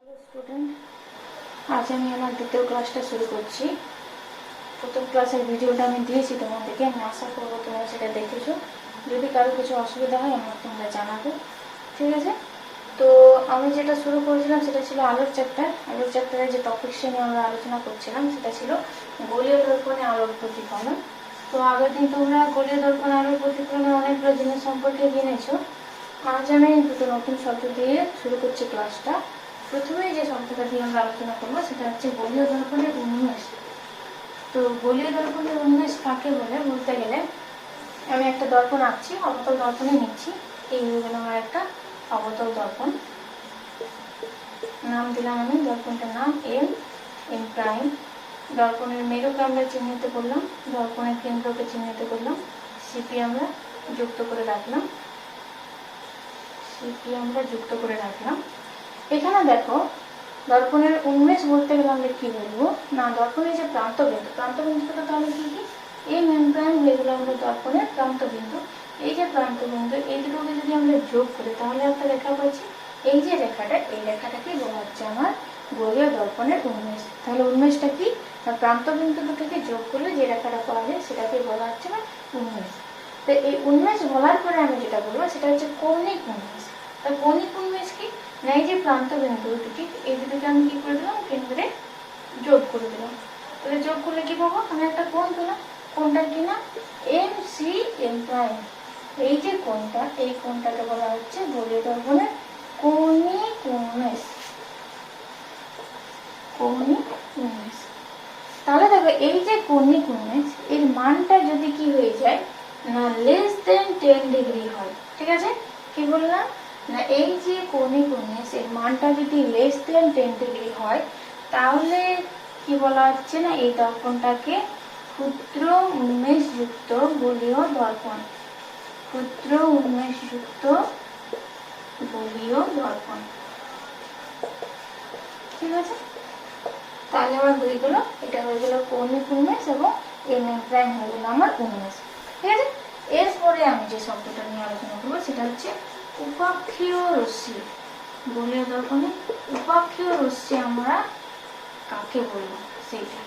Student, আজ আমি আমার দ্বিতীয় ক্লাসটা শুরু করছি। প্রথম ক্লাসের ভিডিওটা আমি দিয়েছি তোমাদেরকে, আমি আশা করবো তোমরা সেটা দেখেছো। যদি কারো কিছু অসুবিধা হয় আমার তোমরা জানাবে, ঠিক আছে? তো আমি যেটা শুরু করেছিলাম সেটা ছিল আলোর চ্যাপ্টার। আলোর চ্যাপ্টারে যে টপিকসে নিয়ে আমরা আলোচনা করছিলাম সেটা ছিল গোলীয় দর্পণে আলোর প্রতিফলন। তো আগের দিন তোমরা গোলীয় দর্পণে আলোর প্রতিফলনের অনেকগুলো জিনিস সম্পর্কে জেনেছো। আজ আমি দুটো নতুন শব্দ দিয়ে শুরু করছি ক্লাসটা। প্রথমেই যে শব্দটা দিয়ে আমরা আলোচনা করবো সেটা হচ্ছে গোলীয় দর্পণের উন্মেষ। তো গোলীয় দর্পণের উন্মেষ কাকে বলে বলতে গেলে, আমি একটা দর্পণ আঁকছি, অবতল দর্পণে নিচ্ছি। এই হয়ে গেল আমার একটা অবতল দর্পণ। নাম দিলাম আমি দর্পণটার নাম এম প্রাইম। দর্পণের মেরুকে আমরা চিহ্নিত করলাম, দর্পণের কেন্দ্রকে চিহ্নিত করলাম, সিপি আমরা যুক্ত করে রাখলাম। এখানে দেখো, দর্পণের উন্মেষ বলতে গেলে আমরা কি বলবো না, দর্পণের যে প্রান্তবিন্দুটা তাহলে কি কি এম প্রাইম হয়ে গেল আমরা দর্পণের প্রান্তবিন্দু। এই যে প্রান্তবিন্দু, এই দুটোকে যদি আমরা যোগ করি তাহলে একটা রেখা পাচ্ছি। এই যে রেখাটা, এই রেখাটাকে বলা হচ্ছে আমার গোলীয় দর্পণের উন্মেষ। তাহলে উন্মেষটা কি, প্রান্তবিন্দু দুটোকে যোগ করলে যে রেখাটা পাওয়া যায় সেটাকে বলা হচ্ছে আমার উন্মেষ। তো এই উন্মেষ বলার পরে আমি যেটা বলবো সেটা হচ্ছে কৌণিক উন্মেষ। তো কৌণিক উন্মেষ কি না, এই যে প্রান্তবিন্দু দুটি, এই দুটোকে আমি কি করে দিলাম, কেন্দ্রে যোগ করে দিলাম। তাহলে যোগ করলে কি পাবো, আমি একটা কোণ পেলাম। কোণটার কি না, এম সি এম প্রাইম। এই যে কোণটা, এই কোণটাকে বলা হচ্ছে গোলীয় দর্পণের কৌণিক উন্মেষ। কৌণিক উন্মেষ। তাহলে দেখো, এই যে কৌণিক উন্মেষ, এর মানটা যদি কি হয়ে যায় না, লেস দেন 10 ডিগ্রি হয়, ঠিক আছে? কি বললাম না, এই যে কৌণিক উন্মেষ এর মানটা যদি লেস দেন 10 ডিগ্রি হয় তাহলে কি বলা হচ্ছে না, এই দর্পণটাকে ক্ষুদ্র উন্মেষযুক্ত গোলীয় দর্পণ। ক্ষুদ্র উন্মেষযুক্ত গোলীয় দর্পণ, ঠিক আছে? তাহলে আমার হয়ে গেল, এটা হয়ে গেল কৌণিক উন্মেষ এবং এম প্রাইম হয়ে গেল আমার উন্মেষ, ঠিক আছে? এরপরে আমি যে শব্দটা নিয়ে আলোচনা করবো সেটা হচ্ছে উপাক্ষীয় রশ্মি। গোলীয় দর্পণে উপাক্ষীয় রশ্মি আমরা কাকে বলবো সেইটা।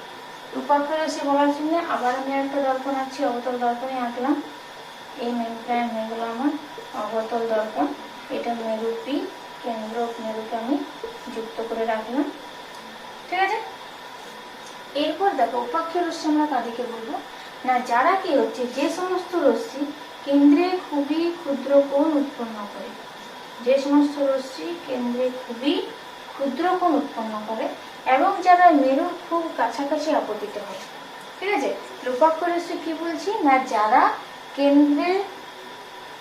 উপাক্ষীয় রশ্মি বলার জন্য আবার আমি একটা দর্পণ আঁকছি, অবতল দর্পণে আঁকলাম। এই মেরু প্রাইম হয়ে গেল আমার অবতল দর্পণ। এটা মেরু পি, কেন্দ্র মেরুকে আমি যুক্ত করে রাখলাম, ঠিক আছে? এরপর দেখো, উপাক্ষীয় রশ্মি আমরা কাদেরকে বলবো না, যারা কি হচ্ছে, যে সমস্ত রশ্মি কেন্দ্রে খুবই ক্ষুদ্র কোণ উৎপন্ন করে। যে সমস্ত রশ্মি কেন্দ্রে খুবই ক্ষুদ্র কোণ উৎপন্ন করে এবং যারা মেরুর খুব কাছাকাছি আপতিত হয়, ঠিক আছে? উপাক্ষীয় রশ্মি কি বলছি না, যারা কেন্দ্রে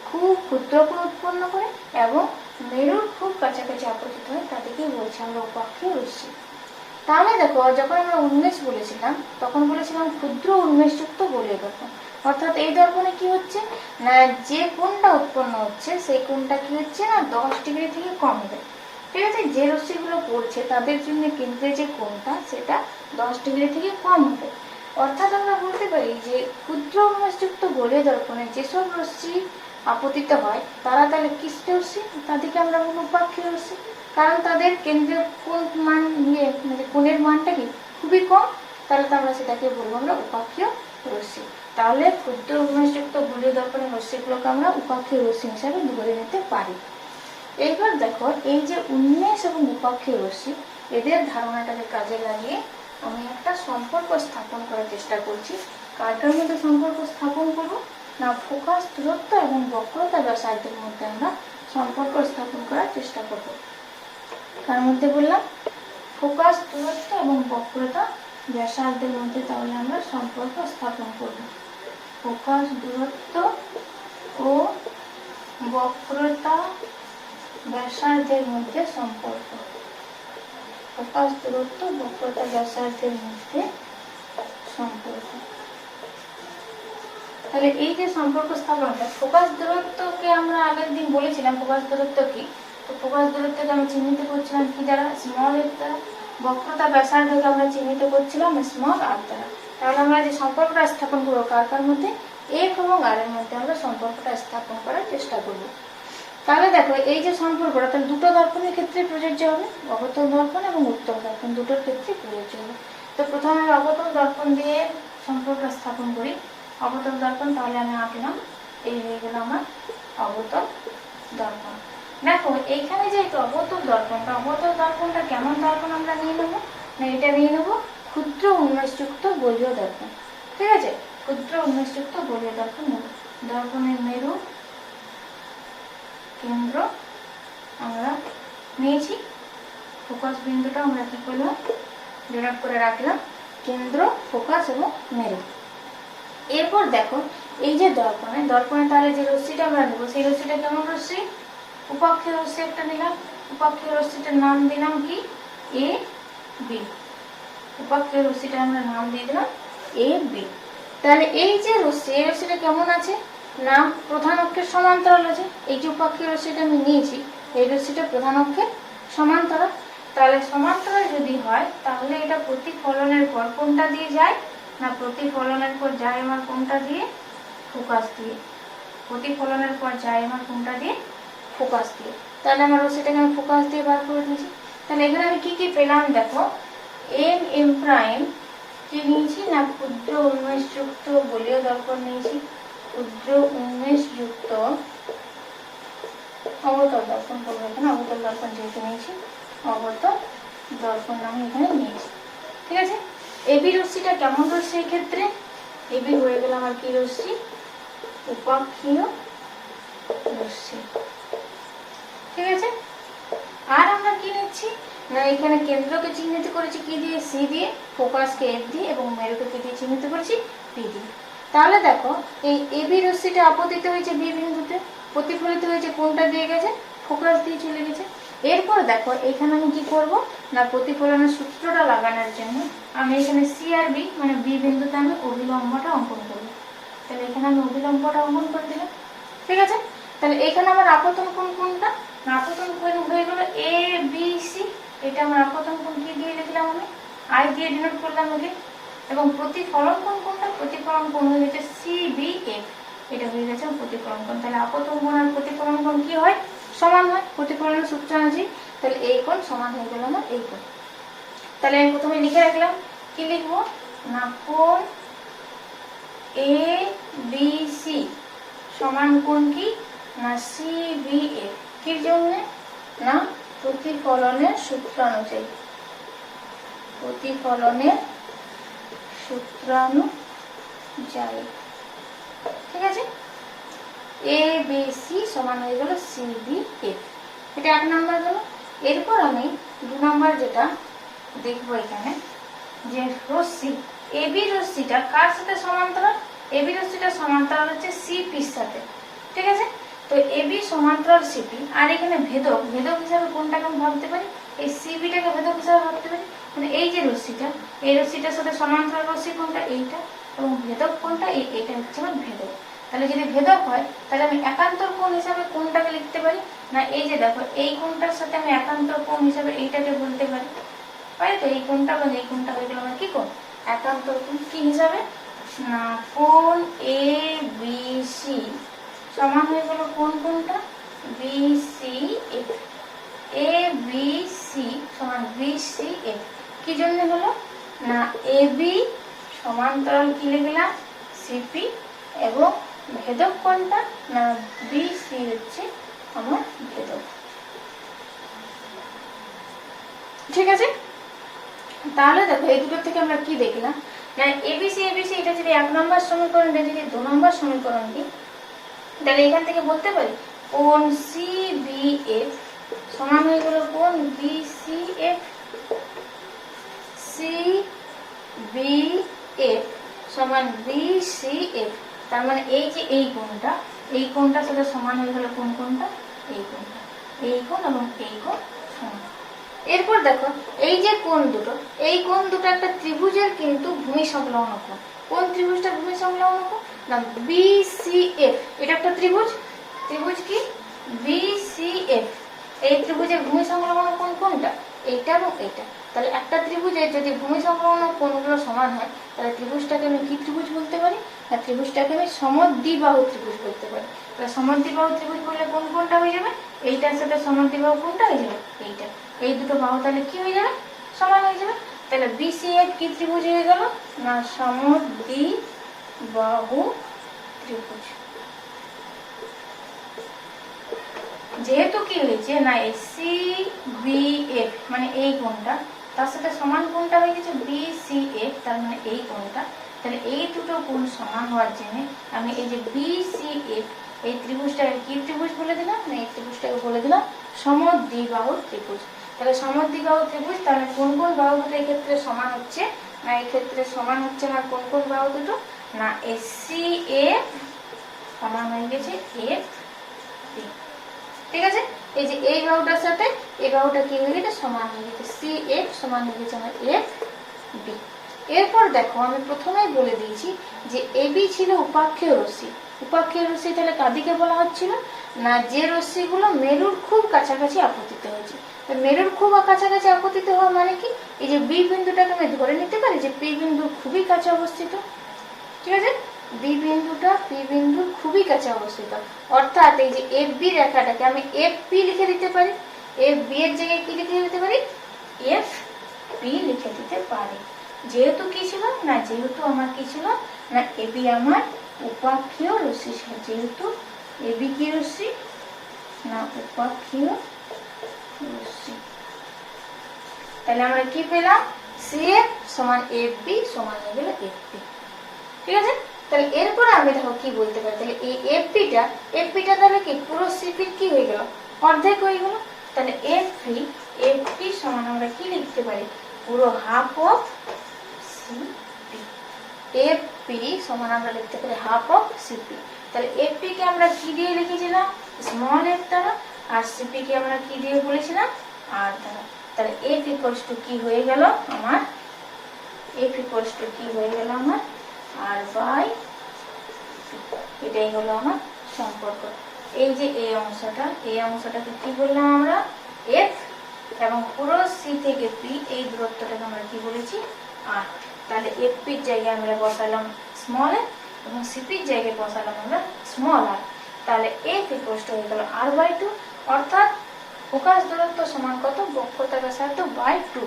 খুব ক্ষুদ্র কোণ উৎপন্ন করে এবং মেরুর খুব কাছাকাছি আপতিত হয়, তাদেরকে বলছি আমরা উপাক্ষীয় রশ্মি। তাহলে দেখো, যখন আমরা উন্মেষ বলেছিলাম তখন বলেছিলাম ক্ষুদ্র উন্মেষযুক্ত গোলীয় দর্পণ। অর্থাৎ এই দর্পণে কি হচ্ছে না, যে কোণটা উৎপন্ন হচ্ছে সেই কোণটা কি হচ্ছে না 10 ডিগ্রি থেকে কম হবে, ঠিক আছে? যে রশ্মিগুলো পড়ছে তাদের জন্য কেন্দ্রে যে কোণটা সেটা 10 ডিগ্রি থেকে কম হবে। অর্থাৎ আমরা বলতে পারি যে ক্ষুদ্র উন্মেষযুক্ত গোলীয় দর্পণে যেসব রশ্মি আপতিত হয় তারা তাহলে কিস রশ্মি, তাদেরকে আমরা বলবো উপাক্ষীয় রশ্মি। কারণ তাদের কেন্দ্রীয় কোণ মান মানে কোণের মানটা কি খুবই কম, তাহলে তো আমরা সেটাকে বলবো আমরা উপাক্ষীয় রশ্মি। তাহলে ক্ষুদ্র উন্মেষযুক্ত গোলীয় দর্পণের রশ্মিগুলোকে আমরা উপাক্ষীয় রশ্মি হিসাবে ধরে নিতে পারি। এইবার দেখো, এই যে উন্মেষ এবং উপাক্ষীয় রশ্মি, এদের ধারণাটাকে কাজে লাগিয়ে আমি একটা সম্পর্ক স্থাপন করার চেষ্টা করছি। কারটার মধ্যে সম্পর্ক স্থাপন করবো না, ফোকাস দূরত্ব এবং বক্রতা ব্যাসার্ধের মধ্যে আমরা সম্পর্ক স্থাপন করার চেষ্টা করব। তার মধ্যে বললাম ফোকাস দূরত্ব এবং বক্রতা ব্যাসার্ধের মধ্যে তাহলে আমরা সম্পর্ক স্থাপন করব। ফোকাস দূরত্ব ও বক্রতা ব্যাসার্ধের মধ্যে সম্পর্ক। ফোকাস দূরত্ব বক্রতা ব্যাসার্ধের মধ্যে সম্পর্ক। তাহলে এই যে সম্পর্ক স্থাপনটা, ফোকাস দূরত্বকে আমরা আগের দিন বলেছিলাম ফোকাস দূরত্ব কি, তো ফোকাস দূরত্বকে আমরা চিহ্নিত করছিলাম কি দ্বারা, স্মল এফ দ্বারা। বক্রতা ব্যাসার্ধকে আমরা চিহ্নিত করছিলাম স্মল আর দ্বারা। তাহলে আমরা যে সম্পর্কটা স্থাপন করবো কার কার মধ্যে, এফ এবং আর এর মধ্যে আমরা সম্পর্কটা স্থাপন করার চেষ্টা করব। তাহলে দেখো এই যে সম্পর্কটা তাহলে দুটো দর্পণের ক্ষেত্রে প্রযোজ্য হবে, অবতল দর্পণ এবং উত্তল দর্পণ দুটোর ক্ষেত্রে প্রযোজ্য হবে। তো প্রথমে আমি অবতল দর্পণ দিয়ে সম্পর্ক স্থাপন করি। অবতল দর্পণ তাহলে আমি আঁকলাম, এই হয়ে গেল আমার অবতল দর্পণ। দেখো এইখানে যেহেতু অবতল দর্পণটা কেমন দর্পণ আমরা নিয়ে নেবো না, এটা নিয়ে নেবো ক্ষুদ্র উন্মেষযুক্ত বলীয় দর্পণ। ঠিক আছে, ক্ষুদ্র উন্মেষযুক্ত বলীয় দর্পণ নেব। দর্পণের মেরু কেন্দ্র আমরা নিয়েছি, ফোকাস বিন্দুটা আমরা কি করলাম, ডিনোট করে রাখলাম, কেন্দ্র, ফোকাস এবং মেরু। এরপর দেখো এই যে দর্পণে তাহলে যে রশ্মিটা আমরা নেবো সেই রশ্মিটা কেমন রশ্মি, উপাক্ষীয় রশ্মি একটা নিলাম, উপাক্ষীয় রশ্মিটার নাম দিলাম কি এ বি, উপাক্ষীয় রশ্মিটা আমরা নাম দিয়ে দিলাম এ বি। তাহলে এই যে রশ্মি, এই রশ্মিটা কেমন আছে না প্রধান অক্ষের সমান্তরাল আছে। এই যে উপাক্ষীয় রশ্মিটা আমি নিয়েছি এই রশ্মিটা প্রধান অক্ষের সমান্তরাল। তাহলে সমান্তরাল যদি হয় তাহলে এটা প্রতিফলনের পর কোনটা দিয়ে যায় না, প্রতিফলনের পর যায় আমার কোনটা দিয়ে, ফোকাস দিয়ে। প্রতিফলনের পর যায় আমার কোনটা দিয়ে, ফোকাস দিয়ে। তাহলে আমার রশ্মিটাকে আমি ফোকাস দিয়ে বার করে দিয়েছি। তাহলে এখানে আমি কি কি পেলাম দেখো, এম এম প্রাইম কি নিয়েছি না ক্ষুদ্র উন্মেষযুক্ত বলীয় দর্পণ নিয়েছি, ক্ষুদ্র উন্মেষযুক্ত অবতল দর্পণ করবো এখানে, অবতল দর্পণ যেহেতু নিয়েছি অবতল দর্পণ আমি এখানে নিয়েছি। ঠিক আছে, এবি রশ্মিটা কেমন রশ্মি এই ক্ষেত্রে, এবি হয়ে গেল আমার কি রশ্মি, উপাক্ষীয় রশ্মি। ঠিক আছে, আর আমরা কি নিচ্ছি না এখানে কেন্দ্রকে চিহ্নিত করেছি কি দিয়ে, সি দিয়ে, ফোকাসকে এফ দিয়ে এবং মেরুকে কি দিয়ে চিহ্নিত করেছি, পি দিয়ে। তাহলে দেখো এই এবি রশ্মিটা আপতিত হয়েছে বি বিন্দুতে, প্রতিফলিত হয়েছে কোনটা দিয়ে গেছে, ফোকাস দিয়ে চলে গেছে। এরপর দেখো এখানে আমি কি করব না প্রতিফলনের সূত্রটা লাগানোর জন্য আমি এখানে সি আর বি মানে বি বিন্দুতে আমি অভিলম্বটা অঙ্কন করব। তাহলে এখানে আমি অভিলম্বটা অঙ্কন করে দিলাম। ঠিক আছে, তাহলে এখানে আমার আপতন কোণ কোনটা, আপতন কোণ হয়ে গেল এ বি সি, এটা আমার আপতন কোণ কি দিয়ে লিখলাম আমি আই দিয়ে ডিনোট করলাম আগে। এবং প্রতিফলন কোণ কোনটা, প্রতিফলন কোণ হয়ে গেছে সি বি এফ, এটা হয়ে গেছে প্রতিফলন কোণ। তাহলে আপতন কোণ আর প্রতিফলন কোণ কি হয়, সমান হয়, প্রতিফলনের সূত্র আছে। তাহলে এই কোণ সমান হয়ে গেল আমার এই কোণ। তাহলে আমি প্রথমে লিখে রাখলাম, কি লিখবো না কোণ এ বি সি সমান কোণ কি না সি বি এফ, কি জন্য না প্রতিফলনের সূত্রানুযায়ী, প্রতিফলনের সূত্রানুযায়ী। ঠিক আছে, এ বি সি সমান হয়ে গেল সি বি এফ, এটা 1 নাম্বার গেল। এরপর আমি 2 নাম্বার যেটা দেখবো এখানে যে রশ্মি এবি রশ্মিটা কার সাথে সমান্তরাল, এবি রশ্মিটা সমান্তরাল হচ্ছে সিপির সাথে। ঠিক আছে, তো এবি সমান্তরাল সিপি, আর এখানে ভেদক, ভেদক হিসাবে কোনটাকে আমি ভাবতে পারি, এই সিবিটাকে ভেদক হিসাবে ভাবতে পারি। মানে এই যে রশ্মিটা, এই রশ্মিটার সাথে সমান্তরাল রশ্মি কোনটা, এইটা, এবং ভেদক কোনটা, এইটা হচ্ছে আমার ভেদক। তাহলে যদি ভেদক হয় তাহলে আমি একান্তর কোণ হিসাবে কোনটাকে লিখতে পারি না, এই যে দেখো এই কোণটার সাথে আমি একান্তর কোণ হিসাবে এইটাকে বলতে পারি, পারি তো এই কোণটা এবং এই কোণটা হয়ে গেল আমার কি কোণ, একান্তর কোণ। কি হিসাবে না কোণ এ বি সি সমান হয়ে গেল কোণ কোনটা, B C F, A B C সমান বি সি এফ। কি জন্য হলো না এ বি সমান্তরাল কি লিখলাম সিপি, এবং ভেদক কোনটা না বি সি হচ্ছে আমার ভেদক। ঠিক আছে, তাহলে দেখো এই দুটো থেকে আমরা কি দেখলাম না এবিসি এবিসি এটা যদি 1 নম্বর সমীকরণ, এটা যদি 2 নম্বর সমীকরণ কি, তাহলে এখান থেকে বলতে পারি কোণ সি বি এফ সমান হয়ে গেল কোণ B C F, C B F সমান বি সি এফ। তার মানে এই যে এই কোণটা, এই কোণটার সাথে সমান হয়ে গেল কোন কোণটা, এই কোণটা, এই কোণ এবং এই কোণ সমান। এরপর দেখো এই যে কোণ দুটো, এই কোণ দুটো একটা ত্রিভুজের কিন্তু ভূমি সংলগ্ন কোণ। কোন ত্রিভুজটা ভূমি সংলগ্ন কোণ না বিসিএফ, এটা একটা ত্রিভুজ, ত্রিভুজ কি বিসিএফ। এই ত্রিভুজের ভূমি সংলগ্ন কোণ কোনটা, এইটা এবং এইটা। তাহলে একটা ত্রিভুজের যদি ভূমি সংলগ্ন কোণগুলো সমান হয় তাহলে ত্রিভুজটাকে আমি কি ত্রিভুজ বলতে পারি? না ত্রিভুজটাকে আমি সমদ্বিবাহু ত্রিভুজ বলতে পারি। তাহলে সমদ্বিবাহু ত্রিভুজ বললে কোন কোনটা হয়ে যাবে? এইটার সাথে সমদ্বিবাহু কোনটা হয়ে যাবে? এইটা। এই দুটো বাহু তাহলে কি হয়ে যাবে? সমান হয়ে যাবে। তাহলে BCF কি ত্রিভুজ হয়ে গেল? না সমদ্বিবাহু ত্রিভুজ। যেহেতু কি হয়েছে না CBF মানে এই কোণটা তার সাথে সমান কোণটা হয়ে গেছে BCF, তার মানে এই কোণটা। তাহলে এই দুটো কোণ সমান হওয়ার জন্য আমি এই যে BCF এই ত্রিভুজটাকে কি ত্রিভুজ বলে দিলাম? না এই ত্রিভুজটাকে বলে দিলাম সমদ্বিবাহু ত্রিভুজ। তাহলে সমদ্বিবাহু ত্রিভুজ, তাহলে কোন কোন বাহু দুটো এই ক্ষেত্রে সমান হচ্ছে? না এই ক্ষেত্রে সমান হচ্ছে না কোন কোন বাহু দুটো? না SCF সমান হয়ে গেছে FB। ঠিক আছে, এই যে এই বাহুটার সাথে এই বাহুটা কি হয়ে গেছে? সমান হয়ে গেছে। CF সমান হয়ে গেছে আমার FB। এরপর দেখো আমি প্রথমেই বলে দিয়েছি যে AB ছিল উপাক্ষীয় রশ্মি। উপাক্ষীয় রশ্মি তাহলে কাদিকে বলা হচ্ছিল? না যে রশ্মিগুলো মেরুর খুব কাছাকাছি আপতিত হয়েছে। মেরুর খুব কাছাকাছি আপতিত হওয়া মানে কি? এই যে B বিন্দুটাকে আমি ধরে নিতে পারি যে P বিন্দুর খুবই কাছে অবস্থিত। ঠিক আছে, B বিন্দুটা P বিন্দুর খুবই কাছে অবস্থিত, অর্থাৎ এই যে FB রেখাটাকে আমি FP লিখে দিতে পারি। FB এর জায়গায় কি লিখে দিতে পারি? FP লিখে দিতে পারি। যেহেতু কি ছিল না, যেহেতু আমার কি ছিল না AB আমার উপাক্ষীয় রশ্মি ছিল। যেহেতু AB কি রশ্মি? না উপাক্ষীয় রশ্মি। তাহলে আমরা কি পেলাম? CF সমান FB সমান হয়ে গেল FP। ঠিক আছে, তাহলে এরপরে আমি দেখো কি বলতে পারি। তাহলে এই FPটা তাহলে কি পুরো CP কি হয়ে গেল? অর্ধেক হয়ে গেল। তাহলে FP সমান আমরা কি লিখতে পারি? পুরো হাফ অফ CP। FP সমান আমরা লিখতে পারি হাফ অফ CP। তাহলে FP কে আমরা কি দিয়ে লিখেছিলাম? স্মল f দ্বারা। আর CP কে আমরা কি দিয়ে বলেছিলাম? r দ্বারা। তাহলে F ইকুয়ালস টু কি হয়ে গেল আমার? F ইকুয়ালস টু কি হয়ে গেল আমার? r বাই এটাই হলো আমার সম্পর্ক। এই যে এই অংশটাকে কি বললাম আমরা? F, এবং পুরো C থেকে P এই দূরত্বটাকে আমরা কি বলেছি? r। তাহলে FP এর জায়গায় আমরা বসালাম স্মল f এবং CP এর জায়গায় বসালাম আমরা স্মল r। তাহলে F ইকুয়ালস টু হয়ে গেল r/2, অর্থাৎ ফোকাস দূরত্ব সমান কত? বক্রতা ব্যাসার্ধ বাই 2,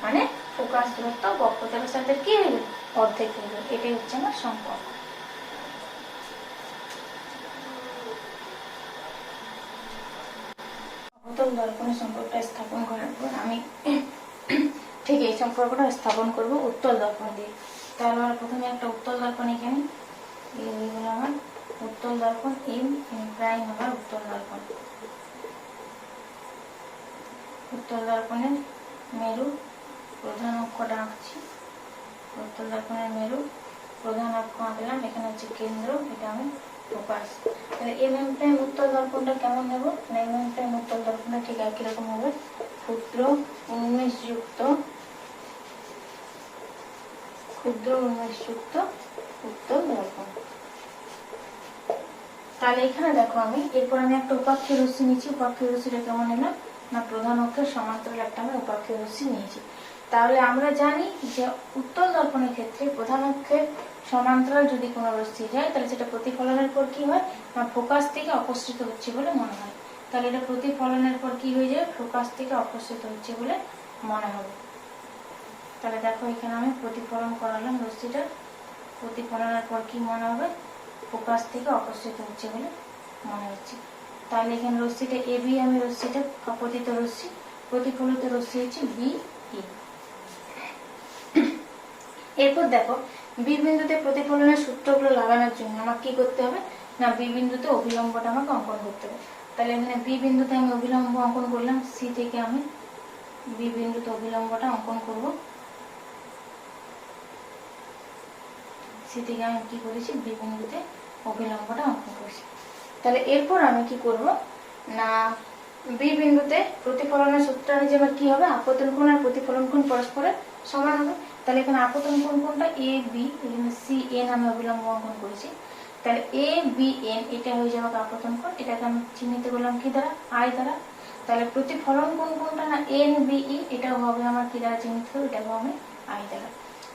মানে ফোকাস দূরত্ব বক্রতা ব্যাসার্ধের কি হয়ে গেল? অর্ধেক হয়ে গেল। এটাই হচ্ছে আমার সম্পর্ক। অবতল দর্পণের সম্পর্কটা স্থাপন করার পর আমি ঠিক এই সম্পর্কটা স্থাপন করব উত্তল দর্পণ দিয়ে। তাহলে আমরা প্রথমে একটা উত্তল দর্পণ এখানে এইগুলো আমার উত্তল দর্পণ M প্রাইম আমার উত্তল দর্পণ। উত্তল দর্পণের মেরু প্রধান অক্ষটা আঁকছি। উত্তল দর্পণের মেরু প্রধান অক্ষ আঁকলাম। এখানে হচ্ছে কেন্দ্র, এটা আমি ফোকাস। তাহলে MM প্রাইম উত্তল দর্পণটা কেমন নেব? না MM প্রাইম উত্তল দর্পণটা ঠিক একই রকম হবে। ক্ষুদ্র উন্মেষযুক্ত উত্তল দর্পণ। তাহলে এখানে দেখো আমি এরপর আমি একটা উপাক্ষীয় রশ্মি নিয়েছি। উপাক্ষীয় রশ্মিটা কেমন নিলাম? না প্রধান অক্ষের সমান্তরাল একটা আমি উপাক্ষীয় রশ্মি নিয়েছি। তাহলে আমরা জানি যে উত্তল দর্পণের ক্ষেত্রে প্রধান অক্ষের সমান্তরাল যদি কোনো রশ্মি যায় তাহলে সেটা প্রতিফলনের পর কি হয়? না ফোকাস থেকে অপসৃত হচ্ছে বলে মনে হয়। তাহলে এটা প্রতিফলনের পর কি হয়ে যায়? ফোকাস থেকে অপসৃত হচ্ছে বলে মনে হবে। তাহলে দেখো এখানে আমি প্রতিফলন করালাম রশ্মিটা। প্রতিফলনের পর কি মনে হবে? ফোকাস থেকে অপসৃত হচ্ছে বলে মনে হচ্ছে। তাহলে এখানে রশ্মিটা AB, আমি রশ্মিটা আপতিত রশ্মি, প্রতিফলিত রশ্মি হচ্ছে BE। এরপর দেখো B বিন্দুতে প্রতিফলনের সূত্রগুলো লাগানোর জন্য আমার কি করতে হবে? না B বিন্দুতে অভিলম্বটা আমাকে অঙ্কন করতে হবে। তাহলে এখানে B বিন্দুতে আমি অভিলম্ব অঙ্কন করলাম। C থেকে আমি B বিন্দুতে অভিলম্বটা অঙ্কন করব। C থেকে আমি কি করেছি? B বিন্দুতে অভিলম্বটা অঙ্কন করেছি। তাহলে এরপর আমি কি করব? না B বিন্দুতে প্রতিফলনের সূত্র অনুযায়ী আমার কি হবে? আপতন কোণ আর প্রতিফলন কোণ পরস্পরের সমান হবে। তাহলে এখানে আপতন কোণ কোনটা? AB, এখানে CN আমি অভিলম্ব অঙ্কন করেছি। তাহলে ABN এটা হয়ে যাবে আপতন কোণ। এটাকে আমি চিহ্নিত করলাম কি দ্বারা? I দ্বারা। তাহলে প্রতিফলন কোন কোনটা, না এন বি ই, এটাও হবে আমার কি দ্বারা চিহ্নিত, এটাও হবে আই দ্বারা।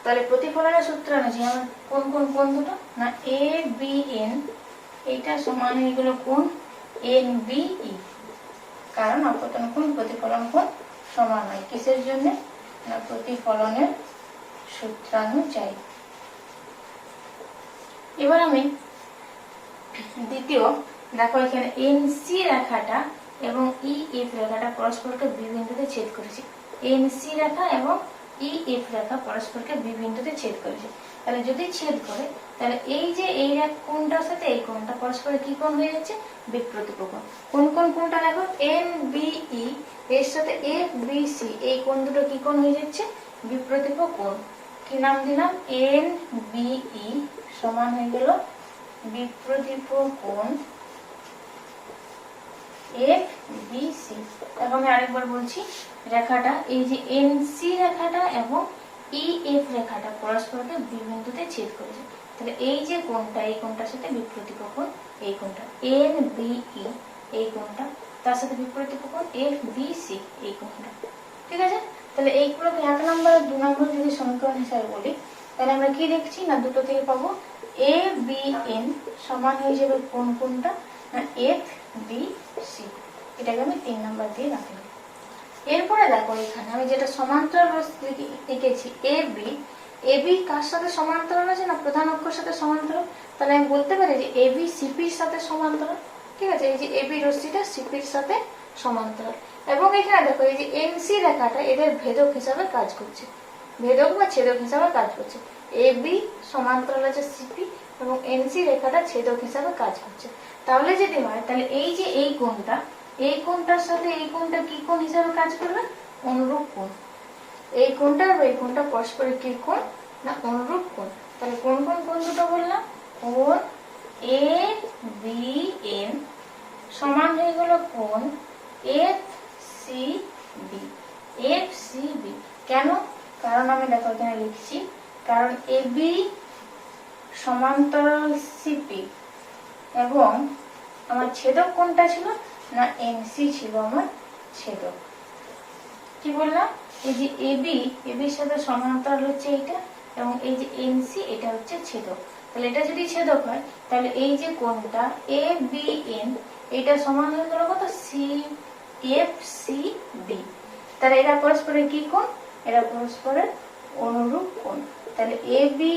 তাহলে প্রতিফলনের সূত্র অনুযায়ী আমার কোন কোন কোণ দুটো, না এ বি এন, এইটা সমান হয়ে গেল কোণ এন বি ই, কারণ আপতন কোণ প্রতিফলন কোণ সমান হয় কিসের জন্য, না প্রতিফলনের সূত্রানুযায়ী। এবার আমি দ্বিতীয় দেখো, এখানে এনসি রেখাটা এবং ই এফ রেখাটা পরস্পরকে বি বিন্দুতে ছেদ করেছে। এনসি রেখা এবং ই এফ রেখা পরস্পরকে বি বিন্দুতে ছেদ করেছে। তাহলে যদি ছেদ করে, তাহলে এই যে এই কোণটার সাথে এই কোণটা পরস্পর কি কোণ হয়ে যাচ্ছে, বিপ্রতিপ কোণ। কোন কোন কোণটা দেখো, এন বি ই এর সাথে এফ বি সি, এই কোণ দুটো কি কোণ হয়ে যাচ্ছে, বিপ্রতিপ কোণ। কি নাম দিলাম, এন বি ই সমান হয়ে গেল বিপ্রতিপ কোণ এফ বি সি। এখন আমি আরেকবার বলছি, রেখাটা এই যে এনসি রেখাটা এবং ই এফ রেখাটা পরস্পরকে বি বিন্দুতে ছেদ করেছে। তাহলে এই যে কোণটা, এই কোণটার সাথে বিপ্রতিপ কোণ এই কোণটা এন বি ই, এই কোণটা তার সাথে বিপ্রতিপ কোণ এফ বি সি, এই কোণটা। ঠিক আছে, তাহলে এইগুলোকে 1 নম্বর আর 2 নম্বর যদি সমীকরণ হিসাবে বলি, তাহলে আমরা কি দেখছি, না দুটো থেকে পাবো এ বি এন সমান হয়ে যাবে কোন কোণটা, না এফ বি সি। এটাকে আমি 3 নম্বর দিয়ে রাখলাম। এরপরে দেখো, এখানে আমি যেটা সমান্তরাল লিখেছি এ বি কার সাথে সমান্তরাল আছে, না প্রধান অক্ষর সাথে সমান্তরাল। তাহলে আমি বলতে পারি যে এ বি সিপির সাথে সমান্তরাল। ঠিক আছে, এই যে এ বি রশ্মিটা সিপির সাথে সমান্তরাল। এবং এখানে দেখো, এই যে এনসি রেখাটা এদের ভেদক হিসাবে কাজ করছে, ভেদক বা ছেদক হিসাবে কাজ করছে। এ বি সমান্তরাল আছে সিপি এবং এনসি রেখাটা ছেদক হিসাবে কাজ করছে। তাহলে যদি হয়, তাহলে এই যে এই কোণটা, এই কোণটার সাথে এই কোণটা কি কোণ হিসাবে কাজ করবে, অনুরূপ কোণ। এই কোণটা আর এই কোণটা পরস্পরের কি কোণ, না অনুরূপ কোণ। তাহলে কোন কোন কোণ দুটো বললাম, কোণ এ বি এন সমান হয়ে গেল কোণ F C B, F C B. কেন, কারণ আমি দেখো এখানে লিখছি, কারণ এ বি সমান্তরাল সিপি এবং আমার ছেদক কোনটা ছিল, না এনসি ছিল আমার ছেদক। কি বললাম, এই যে এবির সাথে সমান্তরাল হচ্ছে এইটা এবং এই যে এনসি এটা হচ্ছে ছেদক। তাহলে এটা যদি ছেদক হয়, তাহলে এই যে কোণটা এ বি এন এটা সমান হয়ে গেল কত, সি এফ সি বি। তাহলে এরা পরস্পরের কি কোণ, এরা পরস্পরের অনুরূপ কোণ। তাহলে এ বি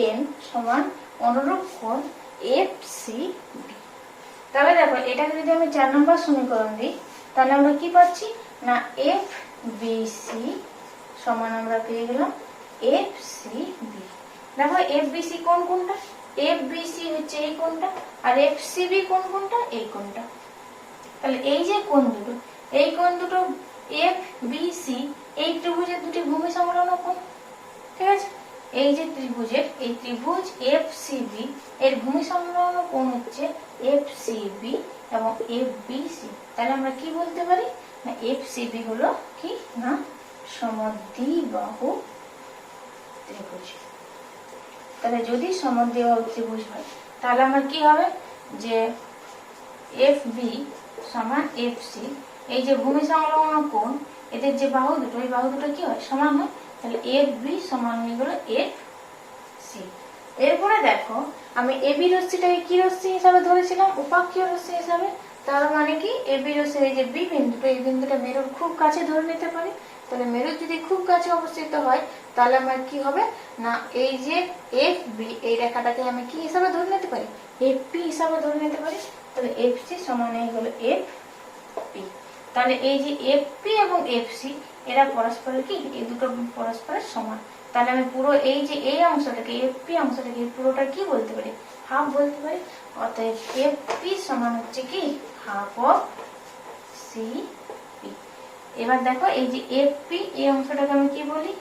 এন সমান অনুরূপ কোণ এফ সি বি। তাহলে দেখো, এটাকে যদি আমি 4 নম্বর সমীকরণ দিই, তাহলে আমরা কি পাচ্ছি, না এফ বি সি সমান আমরা পেয়ে গেলাম এফ সি বি। দেখো এফ বি সি কোন কোনটা, এফ বি সি হচ্ছে এই কোণটা আর এফ সি বি কোন কোনটা, এই কোণটা। তাহলে এই যে কোণ দুটো, এই কোণ দুটো এফ বি সি এই ত্রিভুজের দুটি ভূমি সংলগ্ন কোণ। ঠিক আছে, এই যে ত্রিভুজের এই ত্রিভুজ এফ সি বি এর ভূমি সংলগ্ন কোণ হচ্ছে এফ সি বি এবং এফ বি সি। তাহলে আমরা কি বলতে পারি, না এফ সি বি হলো কি, না সমদ্বিবাহু ত্রিভুজ। তাহলে যদি সমদ্বিবাহু ত্রিভুজ হয়, তাহলে আমার কি হবে, যে এফ বি সমান এফ সি, এই যে ভূমি সংলগ্ন কোণ এদের যে বাহু দুটো, এই বাহু দুটো কি হয়, সমান হয়। তাহলে এফ বি সমান হয়ে গেল এফ সি। এরপরে দেখো, আমি এবি রশ্মিটাকে কি রশ্মি হিসাবে ধরেছিলাম, উপাক্ষীয় রশ্মি হিসাবে। তার মানে কি, এবি রশ্মি এই যে বি বিন্দুটা, এই বিন্দুটা মেরুর খুব কাছে ধরে নিতে পারি। তাহলে মেরুর যদি খুব কাছে অবস্থিত হয়, তাহলে আমার কি হবে, না এই যে এফ বি এই রেখাটাকে আমি কি হিসাবে ধরে নিতে পারি, এফ পি হিসাবে ধরে নিতে পারি। তাহলে এফ সি সমান হয়ে গেল এফ পি। তাহলে এই যে এফ পি এবং এফ সি এরা পরস্পরের কি, এই দুটো পরস্পরের সমান। তাহলে আমি পুরো এই যে এই অংশটাকে এফ পি অংশটাকে পুরোটা কি বলতে পারি, হাফ বলতে পারি। অতএব এফ পি সমান হচ্ছে কি, হাফ অফ সি পি। এবার দেখো, এই যে এফ পি এই অংশটাকে আমি কি বলি,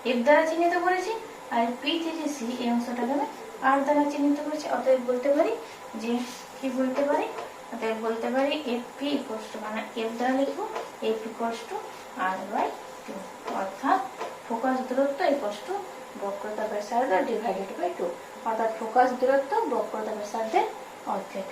এফ দ্বারা চিহ্নিত করেছি, আর পি থেকে সি এই অংশটাকে আমি আর দ্বারা চিহ্নিত করেছি। অতএব বলতে পারি যে, কি বলতে পারি, অতএব বলতে পারি এফ পি ইকুয়ালস টু, মানে এফ দ্বারা লিখবো F equals to R by 2, অর্থাৎ ফোকাস দূরত্ব ইকুয়ালস টু বক্রতা ব্যাসার্ধ ডিভাইডেড বাই 2, অর্থাৎ ফোকাস দূরত্ব বক্রতা ব্যাসার্ধের অর্ধেক।